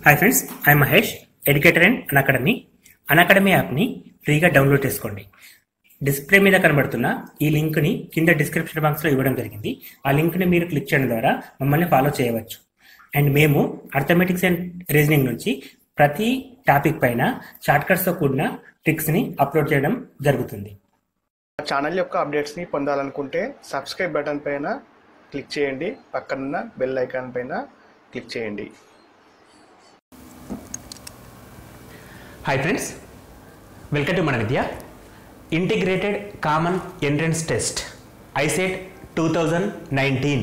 Hi friends, I Mahesh, educator and Unacademy యాప్ని ఫ్రీగా download చేసుకోండి. డిస్ప్లే మీద కనబడుతున్న ఈ లింక్ని కింద డిస్క్రిప్షన్ బాక్స్లో ఇవ్వడం జరిగింది. ఆ లింక్ని మీరు క్లిక్ చేయడం ద్వారా మమ్మల్ని ఫాలో చేయవచ్చు. అండ్ మేము అర్థమెటిక్స్ అండ్ రీజనింగ్ నుంచి ప్రతి టాపిక్ పైన షార్ట్కట్స్తో కూడిన ట్రిక్స్ని అప్లోడ్ చేయడం జరుగుతుంది. ఛానల్ యొక్క అప్డేట్స్ని పొందాలనుకుంటే సబ్స్క్రైబ్ బటన్ పైన క్లిక్ చేయండి, పక్కనున్న బెల్ ఐకాన్ పైన క్లిక్ చేయండి. హాయ్ ఫ్రెండ్స్, వెల్కమ్ టు మన విద్య. Integrated common entrance test ICET 2019.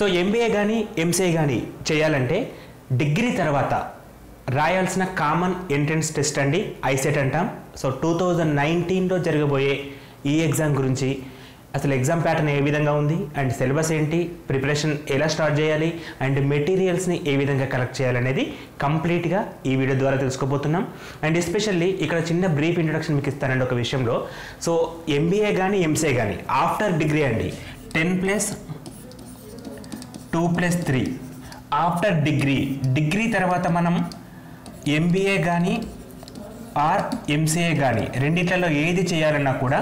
So MBA కానీ ఎంసీఏ కానీ చేయాలంటే డిగ్రీ తర్వాత రాయాల్సిన కామన్ ఎంట్రన్స్ టెస్ట్ అండి ఐసెట్ అంటాం. సో 2019లో జరగబోయే ఈ ఎగ్జామ్ గురించి, అసలు ఎగ్జామ్ ప్యాటర్న్ ఏ విధంగా ఉంది, అండ్ సిలబస్ ఏంటి, ప్రిపరేషన్ ఎలా స్టార్ట్ చేయాలి, అండ్ మెటీరియల్స్ని ఏ విధంగా కలెక్ట్ చేయాలనేది కంప్లీట్గా ఈ వీడియో ద్వారా తెలుసుకోబోతున్నాం. అండ్ ఎస్పెషల్లీ ఇక్కడ చిన్న బ్రీఫ్ ఇంట్రొడక్షన్ మీకు ఇస్తానండి ఒక విషయంలో. సో ఎంబీఏ కానీ ఎంసీఏ కానీ ఆఫ్టర్ డిగ్రీ అండి 10+2+3 ఆఫ్టర్ డిగ్రీ తర్వాత మనం ఎంబీఏ కానీ ఆర్ ఎంసీఏ కానీ రెండిట్లలో ఏది చేయాలన్నా కూడా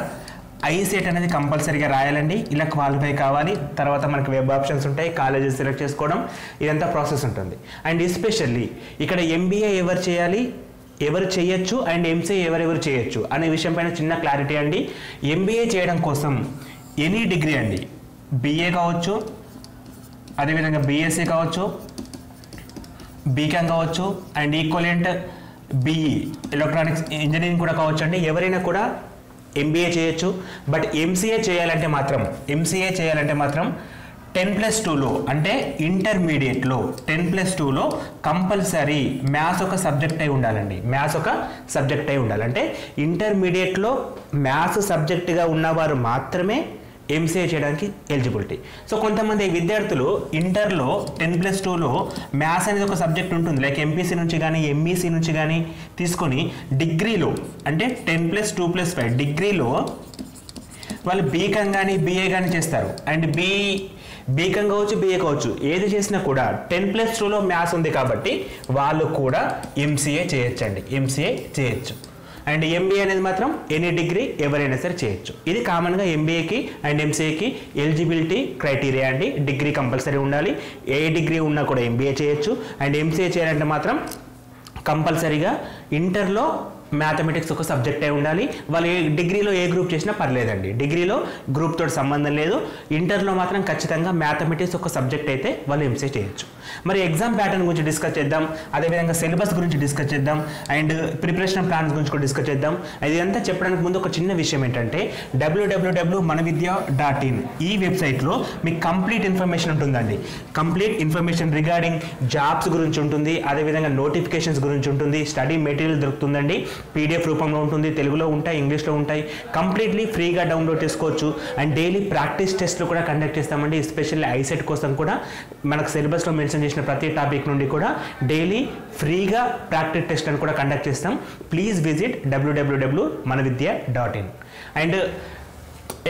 ఐసెట్ అనేది కంపల్సరీగా రాయాలండి. ఇలా క్వాలిఫై కావాలి. తర్వాత మనకి వెబ్ ఆప్షన్స్ ఉంటాయి, కాలేజెస్ సెలెక్ట్ చేసుకోవడం, ఇదంతా ప్రాసెస్ ఉంటుంది. అండ్ ఎస్పెషల్లీ ఇక్కడ ఎంబీఏ ఎవరు చేయాలి, ఎవరు చేయొచ్చు, అండ్ ఎంసీఏ ఎవరెవరు చేయొచ్చు అనే విషయం పైన చిన్న క్లారిటీ అండి. ఎంబీఏ చేయడం కోసం ఎనీ డిగ్రీ అండి, బీఏ కావచ్చు, అదేవిధంగా బీఎస్సీ కావచ్చు, బీకామ్ కావచ్చు, and equivalent BE electronics engineering కూడా కావచ్చు అండి. ఎవరైనా కూడా ఎంబీఏ చేయొచ్చు. బట్ ఎంసీఏ చేయాలంటే మాత్రం 10+2లో అంటే ఇంటర్మీడియట్లో 10+2లో కంపల్సరీ మ్యాథ్స్ ఒక సబ్జెక్ట్ అయి ఉండాలండి. అంటే ఇంటర్మీడియట్లో మ్యాథ్స్ సబ్జెక్టుగా ఉన్నవారు మాత్రమే ఎంసీఏ చేయడానికి ఎలిజిబిలిటీ. సో కొంతమంది విద్యార్థులు ఇంటర్లో 10+2లో మ్యాథ్స్ అనేది ఒక సబ్జెక్ట్ ఉంటుంది, లైక్ ఎంపీసీ నుంచి కానీ ఎంఈసీ నుంచి కానీ తీసుకొని డిగ్రీలో అంటే 10+2+5 డిగ్రీలో వాళ్ళు బీకామ్ కానీ బీఏ కానీ చేస్తారు. అండ్ బీకామ్ కావచ్చు, బీఏ కావచ్చు, ఏది చేసినా కూడా 10+2లో మ్యాథ్స్ ఉంది కాబట్టి వాళ్ళు కూడా ఎంసీఏ చేయొచ్చు. అండ్ ఎంబీఏ అనేది మాత్రం ఎనీ డిగ్రీ ఎవరైనా సరే చేయొచ్చు. ఇది కామన్గా ఎంబీఏకి అండ్ ఎంసీఏకి ఎలిజిబిలిటీ క్రైటీరియా అండి. డిగ్రీ కంపల్సరీ ఉండాలి. ఏ డిగ్రీ ఉన్నా కూడా ఎంబీఏ చేయొచ్చు. అండ్ ఎంసీఏ చేయాలంటే మాత్రం కంపల్సరీగా ఇంటర్లో మ్యాథమెటిక్స్ ఒక సబ్జెక్ట్ అయి ఉండాలి. వాళ్ళు డిగ్రీలో ఏ గ్రూప్ చేసినా పర్లేదండి. డిగ్రీలో గ్రూప్ తోటి సంబంధం లేదు. ఇంటర్లో మాత్రం ఖచ్చితంగా మ్యాథమెటిక్స్ ఒక సబ్జెక్ట్ అయితే వాళ్ళు ఎంసీఏ చేయొచ్చు. మరి ఎగ్జామ్ ప్యాటర్న్ గురించి డిస్కస్ చేద్దాం, అదేవిధంగా సిలబస్ గురించి డిస్కస్ చేద్దాం, అండ్ ప్రిపరేషన్ ప్లాన్స్ గురించి కూడా డిస్కస్ చేద్దాం. ఇదంతా చెప్పడానికి ముందు ఒక చిన్న విషయం ఏంటంటే www.manavidya.in ఈ వెబ్సైట్లో మీకు కంప్లీట్ ఇన్ఫర్మేషన్ ఉంటుందండి. కంప్లీట్ ఇన్ఫర్మేషన్ రిగార్డింగ్ జాబ్స్ గురించి ఉంటుంది, అదేవిధంగా నోటిఫికేషన్స్ గురించి ఉంటుంది, స్టడీ మెటీరియల్ దొరుకుతుందండి. పీడిఎఫ్ రూపంలో ఉంటుంది, తెలుగులో ఉంటాయి, ఇంగ్లీష్లో ఉంటాయి. కంప్లీట్లీ ఫ్రీగా డౌన్లోడ్ చేసుకోవచ్చు. అండ్ డైలీ ప్రాక్టీస్ టెస్ట్లు కూడా కండక్ట్ చేస్తామండి. ఎస్పెషల్లీ ఐసెట్ కోసం కూడా మనకు సిలబస్లో మెన్షన్ చేసిన ప్రతి టాపిక్ నుండి కూడా డైలీ ఫ్రీగా ప్రాక్టీస్ టెస్ట్ అని కూడా కండక్ట్ చేస్తాం. Please visit www.manavidya.in. And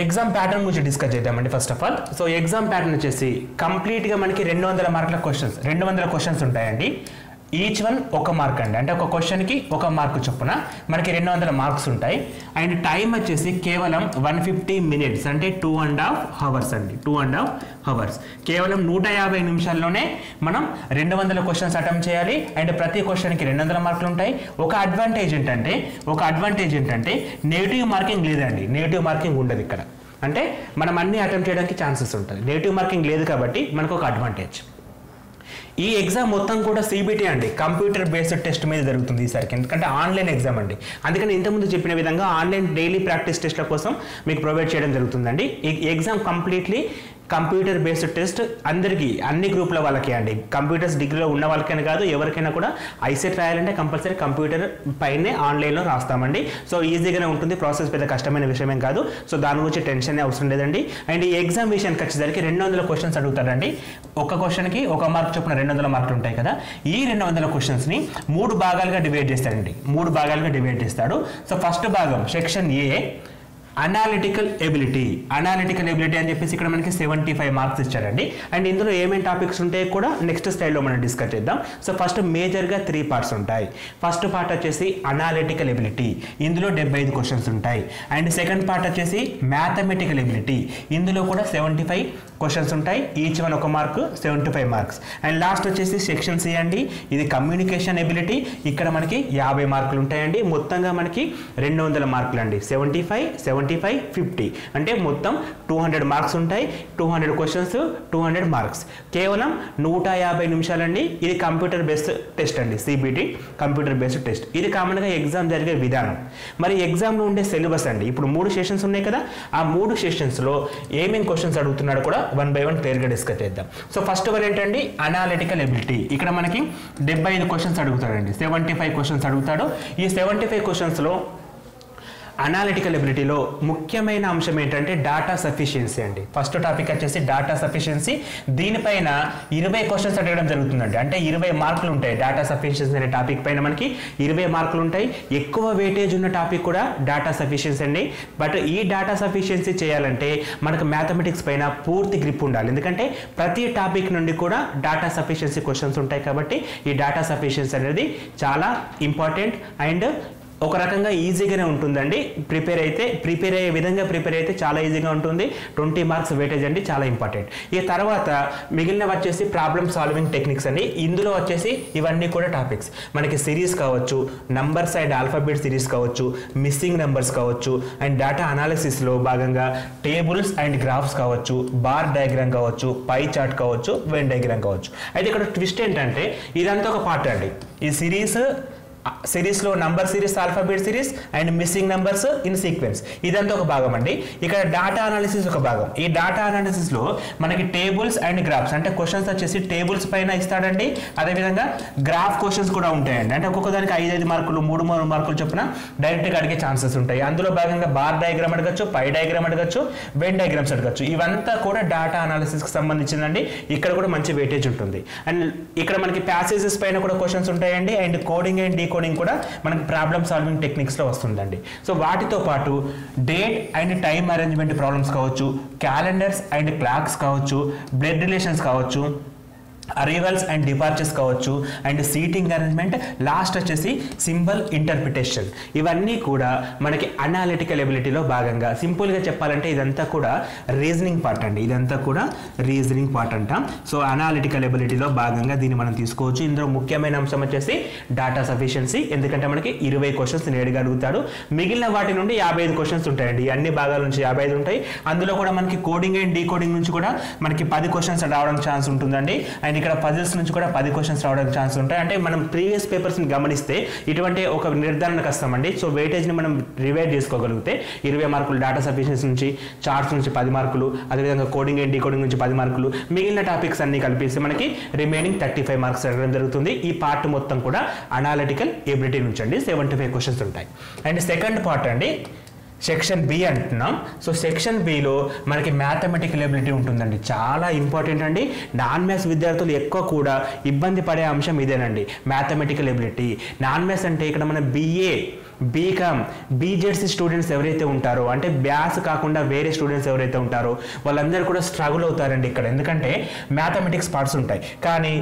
exam pattern గురించి డిస్కస్ చేద్దామండి. First of all, so exam pattern వచ్చేసి కంప్లీట్గా మనకి 200 మార్కుల క్వశ్చన్స్, 200 క్వశ్చన్స్ ఉంటాయండి. ఈచ్ వన్ ఒక మార్క్ అండి, అంటే ఒక క్వశ్చన్కి ఒక మార్కు చొప్పున మనకి 200 మార్క్స్ ఉంటాయి. అండ్ టైం వచ్చేసి కేవలం 150 మినిట్స్, అంటే 2.5 hours అండి. 2.5 hours, కేవలం 150 నిమిషాల్లోనే మనం 200 క్వశ్చన్స్ అటెంప్ట్ చేయాలి. అండ్ ప్రతి క్వశ్చన్కి 200 మార్కులు ఉంటాయి. ఒక అడ్వాంటేజ్ ఏంటంటే నెగిటివ్ మార్కింగ్ లేదండి. నెగిటివ్ మార్కింగ్ ఉండదు ఇక్కడ. అంటే మనం అన్ని అటెంప్ట్ చేయడానికి ఛాన్సెస్ ఉంటుంది. నెగిటివ్ మార్కింగ్ లేదు కాబట్టి మనకు ఒక అడ్వాంటేజ్. ఈ ఎగ్జామ్ మొత్తం కూడా సిబిటి అండి, కంప్యూటర్ బేస్డ్ టెస్ట్ మీద జరుగుతుంది ఈసారికి. ఎందుకంటే ఆన్లైన్ ఎగ్జామ్ అండి. అందుకని ఇంతకుముందు చెప్పిన విధంగా ఆన్లైన్ డైలీ ప్రాక్టీస్ టెస్ట్ల కోసం మీకు ప్రొవైడ్ చేయడం జరుగుతుందండి. ఈ exam completely computer based test అందరికీ, అన్ని గ్రూప్ల వాళ్ళకి అండి. కంప్యూటర్స్ డిగ్రీలో ఉన్న వాళ్ళకైనా కాదు, ఎవరికైనా కూడా ఐసెట్ రాయాలంటే కంపల్సరీ కంప్యూటర్ పైనే ఆన్లైన్లో రాస్తామండి. సో ఈజీగానే ఉంటుంది, ప్రాసెస్ పెద్ద కష్టమైన విషయమేం కాదు. సో దాని గురించి టెన్షన్ అవసరం లేదండి. అండ్ ఈ ఎగ్జామ్ విషయానికి వచ్చేసరికి 200 క్వశ్చన్స్ అడుగుతారండి. ఒక క్వశ్చన్కి ఒక మార్క్ చొప్పున 200 మార్కులు ఉంటాయి కదా. ఈ 200 క్వశ్చన్స్ని 3 భాగాలుగా డివైడ్ చేస్తాడండి. 3 భాగాలుగా డివైడ్ చేస్తాడు. సో ఫస్ట్ భాగం సెక్షన్ ఏ, అనాలిటికల్ ఎబిలిటీ అని చెప్పేసి ఇక్కడ మనకి 75 మార్క్స్ ఇచ్చారండి. అండ్ ఇందులో ఏమేమి టాపిక్స్ ఉంటాయో కూడా నెక్స్ట్ స్లైడ్లో మనం డిస్కస్ చేద్దాం. సో ఫస్ట్ మేజర్గా 3 పార్ట్స్ ఉంటాయి. ఫస్ట్ పార్ట్ వచ్చేసి అనాలిటికల్ ఎబిలిటీ, ఇందులో 75 క్వశ్చన్స్ ఉంటాయి. అండ్ సెకండ్ పార్ట్ వచ్చేసి మ్యాథమెటికల్ ఎబిలిటీ, ఇందులో కూడా 75 క్వశ్చన్స్ ఉంటాయి. Each one 1 mark, 75 marks. And last వచ్చేసి సెక్షన్ సి అండి, ఇది కమ్యూనికేషన్ ఎబిలిటీ, ఇక్కడ మనకి 50 మార్కులు ఉంటాయండి. మొత్తంగా మనకి 200 మార్కులు అండి. 75, 75, 50 అంటే మొత్తం 200 మార్క్స్ ఉంటాయి. 200 క్వశ్చన్స్, 200 మార్క్స్. కేవలం 150 నిమిషాలండి. ఇది కంప్యూటర్ బేస్డ్ టెస్ట్ అండి, సిబిటి కంప్యూటర్ బేస్డ్ టెస్ట్. ఇది కామన్గా ఎగ్జామ్ జరిగే విధానం. మరి ఎగ్జామ్లో ఉండే సిలబస్ అండి, ఇప్పుడు 3 సెషన్స్ ఉన్నాయి కదా, ఆ 3 సెషన్స్లో ఏమేమి క్వశ్చన్స్ అడుగుతున్నాడో కూడా 1 by 1 క్లియర్గా డిస్కస్ చేద్దాం. సో ఫస్ట్ వన్ ఏంటండి, అనాలిటికల్ ఎబిలిటీ. ఇక్కడ మనకి 75 క్వశ్చన్స్ అడుగుతాడండి, 75 క్వశ్చన్స్ అడుగుతాడు. ఈ 75 క్వశ్చన్స్లో అనాలిటికల్ ఎబిలిటీలో ముఖ్యమైన అంశం ఏంటంటే డాటా సఫిషియన్సీ అండి. ఫస్ట్ టాపిక్ వచ్చేసి డాటా సఫిషియన్సీ. దీనిపైన 20 క్వశ్చన్స్ అడగడం జరుగుతుందండి. అంటే 20 మార్కులు ఉంటాయి. డాటా సఫిషియన్సీ అనే టాపిక్ పైన మనకి 20 మార్కులు ఉంటాయి. ఎక్కువ వెయిటేజ్ ఉన్న టాపిక్ కూడా డాటా సఫిషియన్సీ అండి. బట్ ఈ డాటా సఫిషియన్సీ చేయాలంటే మనకు మ్యాథమెటిక్స్ పైన పూర్తి గ్రిప్ ఉండాలి. ఎందుకంటే ప్రతి టాపిక్ నుండి కూడా డాటా సఫిషియన్సీ క్వశ్చన్స్ ఉంటాయి. కాబట్టి ఈ డాటా సఫిషియన్సీ అనేది చాలా ఇంపార్టెంట్ అండ్ ఒక రకంగా ఈజీగానే ఉంటుందండి. ప్రిపేర్ అయ్యే విధంగా ప్రిపేర్ అయితే చాలా ఈజీగా ఉంటుంది. 20 మార్క్స్ వెయిటేజ్ అండి, చాలా ఇంపార్టెంట్. ఈ తర్వాత మిగిలిన వచ్చేసి ప్రాబ్లమ్ సాల్వింగ్ టెక్నిక్స్ అండి. ఇందులో వచ్చేసి ఇవన్నీ కూడా టాపిక్స్ మనకి సిరీస్ కావచ్చు, నంబర్స్ అండ్ ఆల్ఫాబెట్ సిరీస్ కావచ్చు, మిస్సింగ్ నెంబర్స్ కావచ్చు, అండ్ డేటా అనాలిసిస్లో భాగంగా టేబుల్స్ అండ్ గ్రాఫ్స్ కావచ్చు, బార్ డయాగ్రామ్ కావచ్చు, పై చార్ట్ కావచ్చు, వెన్ డయాగ్రామ్ కావచ్చు. అయితే ఇక్కడ ట్విస్ట్ ఏంటంటే ఇదంతా ఒక పార్ట్ అండి. ఈ సిరీస్లో number series, alphabet series and missing numbers in sequence, ఇదంతా ఒక భాగం అండి. ఇక్కడ డాటా అనాలిసిస్ ఒక భాగం. ఈ డాటా అనాలిసిస్లో మనకి టేబుల్స్ అండ్ గ్రాఫ్స్, అంటే క్వశ్చన్స్ వచ్చేసి టేబుల్స్ పైన ఇస్తాడండి. అదేవిధంగా గ్రాఫ్ క్వశ్చన్స్ కూడా ఉంటాయండి. అంటే ఒక్కొక్క దానికి 5 మార్కులు, 3 మార్కులు చొప్పున డైరెక్ట్గా అడిగే ఛాన్సెస్ ఉంటాయి. అందులో భాగంగా బార్ డయాగ్రామ్ అడగచ్చు, పై డయాగ్రామ్ అడగచ్చు, వెన్ డయాగ్రామ్స్ అడగచ్చు. ఇవంతా కూడా డాటా అనాలిసిస్కి సంబంధించిందండి. ఇక్కడ కూడా మంచి వెయిటేజ్ ఉంటుంది. అండ్ ఇక్కడ మనకి ప్యాసేజెస్ పైన కూడా క్వశ్చన్స్ ఉంటాయండి. అండ్ కోడింగ్ అండ్ డీకోడింగ్ కూడా మనకి ప్రాబ్లమ్ సాల్వింగ్ టెక్నిక్స్ లో వస్తుందండి. సో వాటితో పాటు date and time arrangement problems కావచ్చు, క్యాలెండర్స్ అండ్ క్లాక్స్ కావచ్చు, బ్లడ్ రిలేషన్స్ కావచ్చు, అరైవల్స్ అండ్ డిపార్చర్స్ కావచ్చు, అండ్ సీటింగ్ అరేంజ్మెంట్, లాస్ట్ వచ్చేసి సింబల్ ఇంటర్ప్రిటేషన్. ఇవన్నీ కూడా మనకి అనాలిటికల్ ఎబిలిటీలో భాగంగా. సింపుల్గా చెప్పాలంటే ఇదంతా కూడా రీజనింగ్ పార్ట్ అండి. ఇదంతా కూడా రీజనింగ్ పార్ట్ అంటాం. సో అనాలిటికల్ ఎబిలిటీలో భాగంగా దీన్ని మనం తీసుకోవచ్చు. ఇందులో ముఖ్యమైన అంశం వచ్చేసి డాటా సఫిషియన్సీ. ఎందుకంటే మనకి 20 క్వశ్చన్స్ నేరుగా అడుగుతాడు. మిగిలిన వాటి నుండి 55 క్వశ్చన్స్ ఉంటాయండి. అన్ని భాగాల నుంచి 55 ఉంటాయి. అందులో కూడా మనకి కోడింగ్ అండ్ డీకోడింగ్ నుంచి కూడా మనకి 10 క్వశ్చన్స్ రావడం ఛాన్స్ ఉంటుందండి. అండ్ ఇక్కడ పజిల్స్ నుంచి కూడా 10 క్వశ్చన్స్ రావడానికి ఛాన్స్ ఉంటాయి. అంటే మనం ప్రీవియస్ పేపర్స్ని గమనిస్తే ఇటువంటి ఒక నిర్ధారణకు వస్తామండి. సో వెయిటేజ్ని మనం రివైడ్ చేసుకోగలిగితే 20 మార్కులు డాటా సఫిషియన్సీ నుంచి, చార్ట్స్ నుంచి 10 మార్కులు, అదేవిధంగా కోడింగ్ అండ్ డీకోడింగ్ నుంచి 10 మార్కులు, మిగిలిన టాపిక్స్ అన్ని కలిపిస్తే మనకి రిమైనింగ్ 35 మార్క్స్ అడగడం జరుగుతుంది. ఈ పార్ట్ మొత్తం కూడా అనాలిటికల్ ఎబిలిటీ నుంచి అండి 75 క్వశ్చన్స్ ఉంటాయి. అండ్ సెకండ్ పార్ట్ అండి సెక్షన్ బి అంటున్నాం. సో సెక్షన్ బిలో మనకి మ్యాథమెటికల్ ఎబిలిటీ ఉంటుందండి. చాలా ఇంపార్టెంట్ అండి. నాన్ మ్యాథ్స్ విద్యార్థులు ఎక్కువ కూడా ఇబ్బంది పడే అంశం ఇదేనండి, మ్యాథమెటికల్ ఎబిలిటీ. నాన్ మ్యాథ్స్ అంటే ఇక్కడ మన BA, బీకామ్, బీజెడ్సీ స్టూడెంట్స్ ఎవరైతే ఉంటారో, అంటే బ్యాస్ కాకుండా వేరే స్టూడెంట్స్ ఎవరైతే ఉంటారో వాళ్ళందరూ కూడా స్ట్రగుల్ అవుతారండి ఇక్కడ. ఎందుకంటే మ్యాథమెటిక్స్ పార్ట్స్ ఉంటాయి. కానీ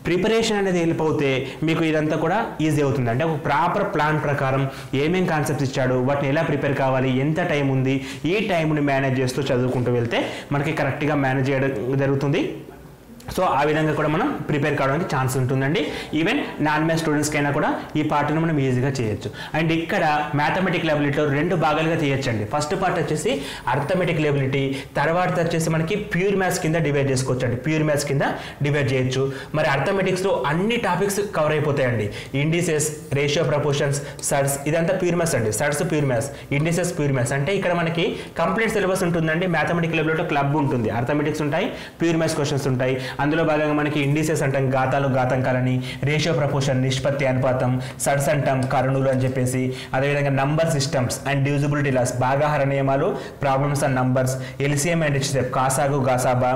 ప్రిపరేషన్ అనేది వెళ్ళిపోతే మీకు ఇదంతా కూడా ఈజీ అవుతుంది. అంటే ఒక ప్రాపర్ ప్లాన్ ప్రకారం ఏమేం కాన్సెప్ట్స్ ఇచ్చాడు, వాటిని ఎలా ప్రిపేర్ కావాలి, ఎంత టైం ఉంది, ఈ టైంని మేనేజ్ చేస్తూ చదువుకుంటూ వెళ్తే మనకి కరెక్ట్గా మేనేజ్ చేయడం జరుగుతుంది. సో ఆ విధంగా కూడా మనం ప్రిపేర్ కావడానికి ఛాన్స్ ఉంటుందండి. ఈవెన్ నాన్ మ్యాథ్స్ స్టూడెంట్స్కైనా కూడా ఈ పార్ట్ని మనం ఈజీగా చేయొచ్చు. అండ్ ఇక్కడ మ్యాథమెటికల్ ఎబిలిటీలో 2 భాగాలుగా చేయొచ్చండి. ఫస్ట్ పార్ట్ వచ్చేసి అర్థమెటికల్ ఎబిలిటీ, తర్వాత వచ్చేసి మనకి ప్యూర్ మ్యాథ్స్ కింద డివైడ్ చేసుకోవచ్చు అండి. ప్యూర్ మ్యాథ్స్ కింద డివైడ్ చేయొచ్చు. మరి అర్థమెటిక్స్లో అన్ని టాపిక్స్ కవర్ అయిపోతాయండి. ఇండిసెస్, రేషియో ప్రపోర్షన్స్, సడ్స్, ఇదంతా ప్యూర్ మ్యాథ్స్ అండి. Surds pure maths, indices pure maths. అంటే ఇక్కడ మనకి కంప్లీట్ సిలబస్ ఉంటుందండి. మ్యాథమెటికల్ ఎబిలిటీలో క్లబ్ ఉంటుంది, అర్థమెటిక్స్ ఉంటాయి, ప్యూర్ మ్యాథ్స్ క్వశ్చన్స్ ఉంటాయి. అందులో భాగంగా మనకి ఇండిసెస్ అంటాం, ఘాతాలు ఘాతాంకాలని, రేషియో ప్రపోర్షన్ నిష్పత్తి అనుపాతం, సడ్స్ అంటాం కర్ణులు అని చెప్పేసి, అదేవిధంగా number systems and divisibility laws, భాగాహార నియమాలు, problems and numbers, LCM and HCF, కాసాగు గాసాబా,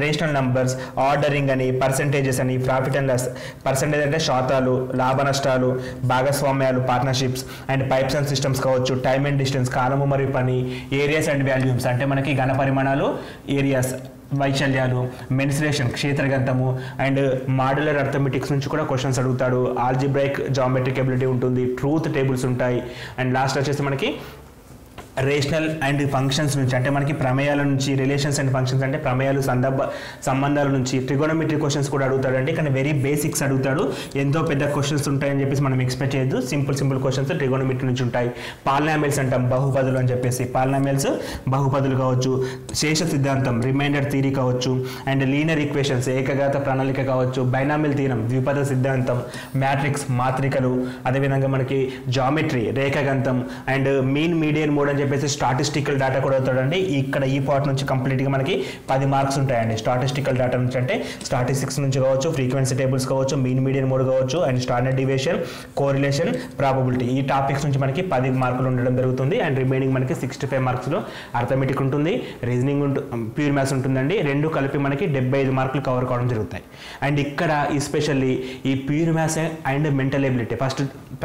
రేషనల్ నంబర్స్, ఆర్డరింగ్ అని, పర్సెంటేజెస్ అని, ప్రాఫిట్ అండ్ లాస్, పర్సెంటేజ్ అంటే శాతాలు, లాభ నష్టాలు, భాగస్వామ్యాలు partnerships and pipes and systems కావచ్చు, టైమ్ అండ్ డిస్టెన్స్, కాలము మరియు పని, ఏరియాస్ అండ్ వాల్యూమ్స్ అంటే మనకి ఘన పరిమాణాలు, ఏరియాస్, వైశాల్యాలు, మెన్సురేషన్ క్షేత్రగంతము అండ్ మాడ్యులర్ అర్థమెటిక్స్ నుంచి కూడా క్వశ్చన్స్ అడుగుతాడు. ఆల్జిబ్రైక్ జామెట్రిక్ ఎబిలిటీ ఉంటుంది, ట్రూత్ టేబుల్స్ ఉంటాయి. అండ్ లాస్ట్ వచ్చేసి మనకి రేషనల్ అండ్ ఫంక్షన్స్ నుంచి అంటే మనకి ప్రమేయాల నుంచి, రిలేషన్స్ అండ్ ఫంక్షన్స్ అంటే ప్రమేయాలు సంబంధాల నుంచి, ట్రిగోనోమెట్రీ క్వశ్చన్స్ కూడా అడుగుతాడు. అంటే కానీ వెరీ బేసిక్స్ అడుగుతాడు, ఎంతో పెద్ద క్వశ్చన్స్ ఉంటాయని చెప్పేసి మనం ఎక్స్పెక్ట్ చేయొద్దు. సింపుల్ క్వశ్చన్స్ ట్రిగోనోమెట్రీ నుంచి ఉంటాయి. పాలినామియల్స్ అంటాం, బహుపదులు అని చెప్పేసి, పాలినామియల్స్ బహుపదులు కావచ్చు, శేష సిద్ధాంతం రిమైండర్ థియరీ కావచ్చు, అండ్ లీనియర్ ఈక్వేషన్స్ ఏకఘాత ప్రణాళిక కావచ్చు, బైనామియల్ థీరం ద్విపద సిద్ధాంతం, మ్యాట్రిక్స్ మాత్రికలు, అదేవిధంగా మనకి జామెట్రీ రేఖాగంతం అండ్ మీన్ మీడియన్ మోడ్ అని చెప్పేసి స్టాటిస్టికల్ డేటా కూడా అవుతాడండి. ఇక్కడ ఈ పార్ట్ నుంచి కంప్లీట్గా మనకి 10 మార్క్స్ ఉంటాయండి. స్టాటిస్టికల్ డేటా నుంచి అంటే స్టాటిస్టిక్స్ నుంచి కావచ్చు, ఫ్రీక్వెన్సీ టేబుల్స్ కావచ్చు, మీన్ మీడియన్ మోడ్ కావచ్చు, and standard deviation, correlation, probability, ఈ టాపిక్స్ నుంచి మనకి 10 మార్కులు ఉండడం జరుగుతుంది. అండ్ రిమైనింగ్ మనకి 65 మార్క్స్లో అర్థమెటిక్ ఉంటుంది, రీజనింగ్ ప్యూర్ మ్యాథ్స్ ఉంటుందండి. రెండు కలిపి మనకి 75 మార్కులు కవర్ కావడం జరుగుతాయి. అండ్ ఇక్కడ ఎస్పెషల్లీ ఈ pure maths and mental ability,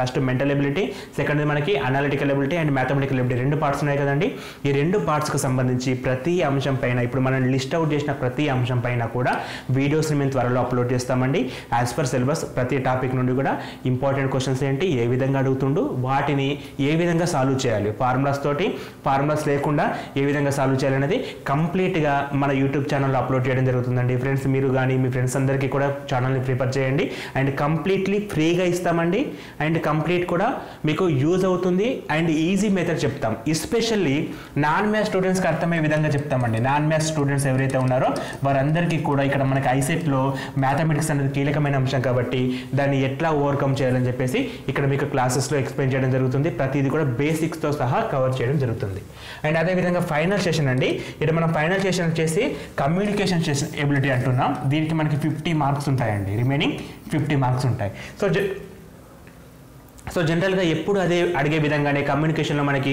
first mental ability, second మనకి analytical ability and mathematical ability, రెండు పార్ట్స్ ఉన్నాయి కదండి. ఈ రెండు పార్ట్స్కి సంబంధించి ప్రతి అంశం పైన ఇప్పుడు మనం లిస్ట్ అవుట్ చేసిన ప్రతి అంశం పైన కూడా వీడియోస్ని మేము త్వరలో అప్లోడ్ చేస్తామండి. యాజ్ పర్ సిలబస్ ప్రతి టాపిక్ నుండి కూడా ఇంపార్టెంట్ క్వశ్చన్స్ ఏంటి, ఏ విధంగా అడుగుతుండు, వాటిని ఏ విధంగా సాల్వ్ చేయాలి, ఫార్ములాస్ లేకుండా ఏ విధంగా సాల్వ్ చేయాలి అనేది కంప్లీట్గా మన యూట్యూబ్ ఛానల్లో అప్లోడ్ చేయడం జరుగుతుందండి. ఫ్రెండ్స్ మీరు కానీ మీ ఫ్రెండ్స్ అందరికీ కూడా ఛానల్ని ప్రిఫర్ చేయండి. అండ్ కంప్లీట్లీ ఫ్రీగా ఇస్తామండి. అండ్ కంప్లీట్ కూడా మీకు యూజ్ అవుతుంది. అండ్ ఈజీ మెథడ్ చెప్తాం. ఎస్పెషల్లీ నాన్ మ్యాథ్స్ స్టూడెంట్స్కి అర్థమయ్యే విధంగా చెప్తామండి. నాన్ మ్యాథ్స్ స్టూడెంట్స్ ఎవరైతే ఉన్నారో వారందరికీ కూడా ఇక్కడ మనకి ఐసెట్లో మ్యాథమెటిక్స్ అనేది కీలకమైన అంశం కాబట్టి దాన్ని ఎట్లా ఓవర్కమ్ చేయాలని చెప్పేసి ఇక్కడ మీకు క్లాసెస్లో ఎక్స్ప్లెయిన్ చేయడం జరుగుతుంది. ప్రతిదీ కూడా బేసిక్స్తో సహా కవర్ చేయడం జరుగుతుంది. అండ్ అదేవిధంగా ఫైనల్ సెషన్ అండి. ఇక్కడ మనం ఫైనల్ సెషన్ వచ్చేసి కమ్యూనికేషన్ ఎబిలిటీ అంటున్నాం. దీనికి మనకి 50 మార్క్స్ ఉంటాయండి. రిమైనింగ్ 50 మార్క్స్ ఉంటాయి. సో జనరల్గా ఎప్పుడు అదే అడిగే విధంగానే కమ్యూనికేషన్లో మనకి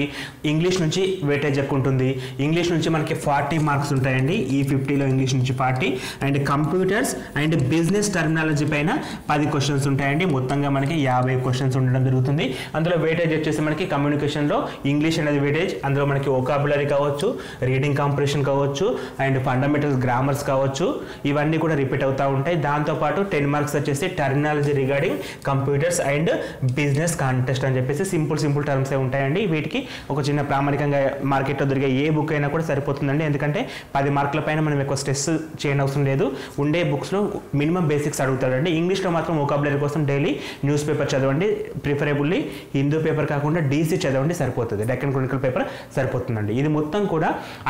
ఇంగ్లీష్ నుంచి వెయిటేజ్ ఎక్కువ ఉంటుంది. ఇంగ్లీష్ నుంచి మనకి 40 మార్క్స్ ఉంటాయండి. ఈ 50లో ఇంగ్లీష్ నుంచి 40. And computers and business terminology పైన 10 క్వశ్చన్స్ ఉంటాయండి. మొత్తంగా మనకి 50 క్వశ్చన్స్ ఉండడం జరుగుతుంది. అందులో వెయిటేజ్ వచ్చేసి మనకి కమ్యూనికేషన్లో ఇంగ్లీష్ అనేది వెయిటేజ్. అందులో మనకి వొకాబులరీ కావచ్చు, రీడింగ్ కాంప్రిహెన్షన్ కావచ్చు, అండ్ ఫండమెంటల్ గ్రామర్స్ కావచ్చు, ఇవన్నీ కూడా రిపీట్ అవుతూ ఉంటాయి. దాంతోపాటు 10 మార్క్స్ వచ్చేసి terminology regarding computers and business contest అని చెప్పేసి సింపుల్ టర్మ్స్ ఉంటాయండి. వీటికి ఒక చిన్న ప్రామాణికంగా మార్కెట్లో దొరికే ఏ బుక్ అయినా కూడా సరిపోతుందండి. ఎందుకంటే 10 మార్కుల పైన మనం ఎక్కువ స్ట్రెస్ చేయని అవసరం లేదు. ఉండే బుక్స్లో మినిమం బేసిక్స్ అడుగుతాడండి. ఇంగ్లీష్లో మాత్రం వొకాబులరీ కోసం డైలీ న్యూస్ పేపర్ చదవండి. ప్రిఫరబుల్లీ హిందూ పేపర్ కాకుండా డీసీ చదవండి సరిపోతుంది. డెక్కన్ క్రానికల్ పేపర్ సరిపోతుందండి. ఇది మొత్తం కూడా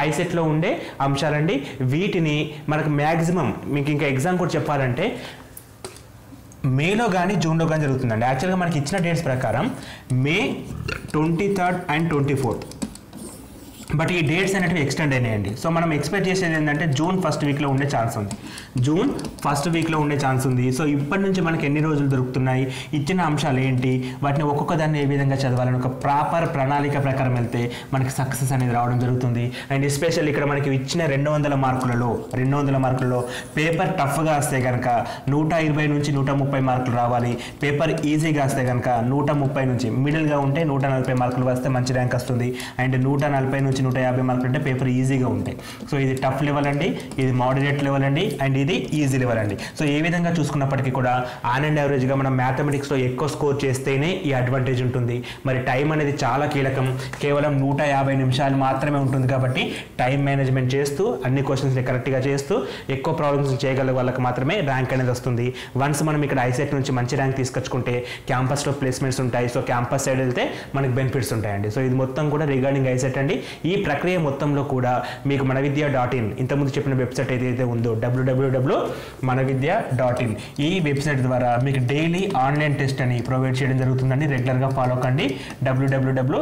ఐసెట్లో ఉండే అంశాలండి. వీటిని మనకు మ్యాక్సిమం మీకు ఇంకా ఎగ్జామ్ కూడా చెప్పాలంటే మేలో కానీ జూన్లో కానీ జరుగుతుందండి. యాక్చువల్గా మనకి ఇచ్చిన డేట్స్ ప్రకారం మే 23rd and 24th, బట్ ఈ డేట్స్ అనేటివి ఎక్స్టెండ్ అయినాయండి. సో మనం ఎక్స్పెక్ట్ చేసేది ఏంటంటే జూన్ ఫస్ట్ వీక్లో ఉండే ఛాన్స్ ఉంది. సో ఇప్పటి నుంచి మనకి ఎన్ని రోజులు దొరుకుతున్నాయి, ఇచ్చిన అంశాలు ఏంటి, వాటిని ఒక్కొక్క దాన్ని ఏ విధంగా చదవాలని ఒక ప్రాపర్ ప్రణాళిక ప్రకారం వెళ్తే మనకి సక్సెస్ అనేది రావడం జరుగుతుంది. అండ్ ఎస్పెషల్ ఇక్కడ మనకి ఇచ్చిన 200 మార్కులలో పేపర్ టఫ్గా వస్తే కనుక 120 నుంచి 130 మార్కులు రావాలి. పేపర్ ఈజీగా వస్తే కనుక 130 నుంచి, మిడిల్గా ఉంటే 140 మార్కులు వస్తే మంచి ర్యాంక్ వస్తుంది. అండ్ 140 నుంచి 150 మార్కులు అంటే పేపర్ ఈజీగా ఉంటాయి. సో ఇది టఫ్ లెవెల్ అండి, ఇది మోడరేట్ లెవెల్ అండి, అండ్ ఇది ఈజీ లెవెల్ అండి. సో ఏ విధంగా చూసుకున్నప్పటికీ కూడా ఆన్ అండ్ యావరేజ్గా మనం మ్యాథమెటిక్స్లో ఎక్కువ స్కోర్ చేస్తేనే ఈ అడ్వాంటేజ్ ఉంటుంది. మరి టైం అనేది చాలా కీలకం. కేవలం 150 నిమిషాలు మాత్రమే ఉంటుంది కాబట్టి టైం మేనేజ్మెంట్ చేస్తూ అన్ని క్వశ్చన్స్ని కరెక్ట్గా చేస్తూ ఎక్కువ ప్రాబ్లమ్స్ చేయగల వాళ్ళకి మాత్రమే ర్యాంక్ అనేది వస్తుంది. వన్స్ మనం ఇక్కడ ఐసెట్ నుంచి మంచి ర్యాంక్ తీసుకొచ్చుకుంటే క్యాంపస్లో ప్లేస్మెంట్స్ ఉంటాయి. సో క్యాంపస్ సైడ్ వెళ్తే మనకి బెనిఫిట్స్ ఉంటాయండి. సో ఇది మొత్తం కూడా రిగార్డింగ్ ఐసెట్ అండి. ఈ ప్రక్రియ మొత్తంలో కూడా మీకు మనవిద్య.in ఇంతకుముందు చెప్పిన వెబ్సైట్ ఏదైతే ఉందో www.manavidya.in ఈ వెబ్సైట్ ద్వారా మీకు డైలీ ఆన్లైన్ టెస్ట్ అని ప్రొవైడ్ చేయడం జరుగుతుందండి. రెగ్యులర్గా ఫాలో కండి. www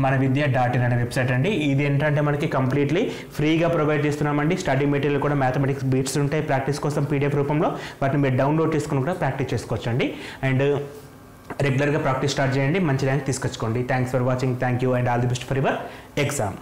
మన విద్య.in అనే వెబ్సైట్ అండి. ఇది ఏంటంటే మనకి కంప్లీట్లీ ఫ్రీగా ప్రొవైడ్ చేస్తున్నామండి. స్టడీ మెటీరియల్ కూడా మ్యాథమెటిక్స్ బీట్స్ ఉంటాయి ప్రాక్టీస్ కోసం PDF రూపంలో. వాటిని మీరు డౌన్లోడ్ చేసుకుని కూడా ప్రాక్టీస్ చేసుకోవచ్చండి. అండ్ రెగ్యులర్గా ప్రాక్టీస్ స్టార్ట్ చేయండి, మంచి ర్యాంక్ తీసుకొచ్చుకోండి. Thanks for watching, thank you and all the best for your exam.